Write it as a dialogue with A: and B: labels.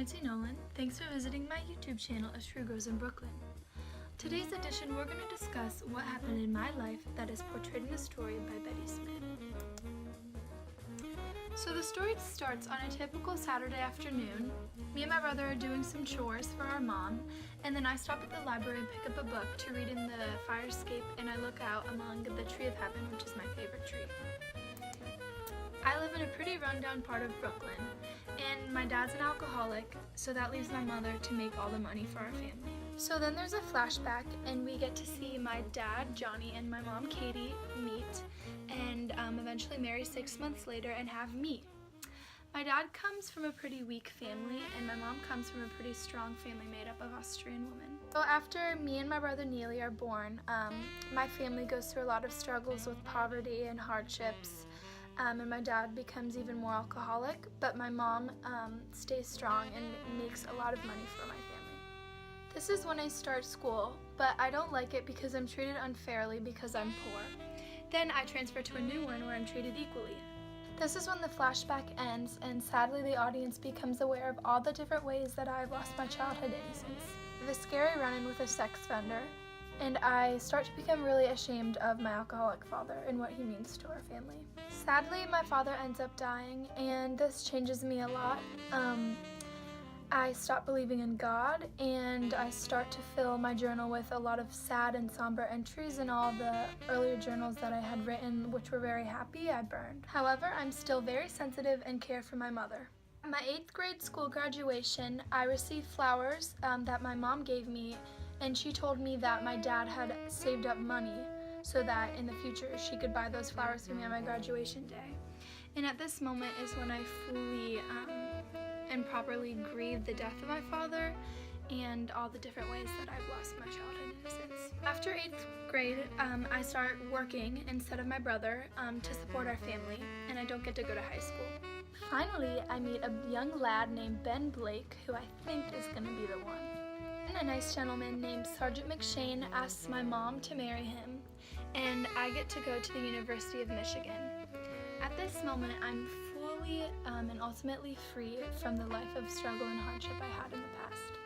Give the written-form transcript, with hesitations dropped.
A: Francie Nolan. Thanks for visiting my YouTube channel, A True Grows in Brooklyn. Today's edition, we're going to discuss what happened in my life that is portrayed in the story by Betty Smith. So the story starts on a typical Saturday afternoon. Me and my brother are doing some chores for our mom, and then I stop at the library and pick up a book to read in the fire escape, and I look out among the tree of heaven, which is my favorite tree. I live in a pretty rundown part of Brooklyn, and my dad's an alcoholic, so that leaves my mother to make all the money for our family. So then there's a flashback, and we get to see my dad, Johnny, and my mom, Katie, meet, and eventually marry 6 months later and have me. My dad comes from a pretty weak family, and my mom comes from a pretty strong family made up of Austrian women. So after me and my brother Neely are born, my family goes through a lot of struggles with poverty and hardships. And my dad becomes even more alcoholic, but my mom stays strong and makes a lot of money for my family. This is when I start school, but I don't like it because I'm treated unfairly because I'm poor. Then I transfer to a new one where I'm treated equally. This is when the flashback ends, and sadly the audience becomes aware of all the different ways that I've lost my childhood innocence. The scary run-in with a sex offender, and I start to become really ashamed of my alcoholic father and what he means to our family. Sadly, my father ends up dying, and this changes me a lot. I stop believing in God, and I start to fill my journal with a lot of sad and somber entries, and all the earlier journals that I had written, which were very happy, I burned. However, I'm still very sensitive and care for my mother. At my 8th grade school graduation, I received flowers that my mom gave me, and she told me that my dad had saved up money so that in the future she could buy those flowers for me on my graduation day. And at this moment is when I fully and properly grieve the death of my father and all the different ways that I've lost my childhood innocence. After 8th grade, I start working instead of my brother to support our family, and I don't get to go to high school. Finally, I meet a young lad named Ben Blake, who I think is going to be the one. And a nice gentleman named Sergeant McShane asks my mom to marry him, and I get to go to the University of Michigan. At this moment, I'm fully and ultimately free from the life of struggle and hardship I had in the past.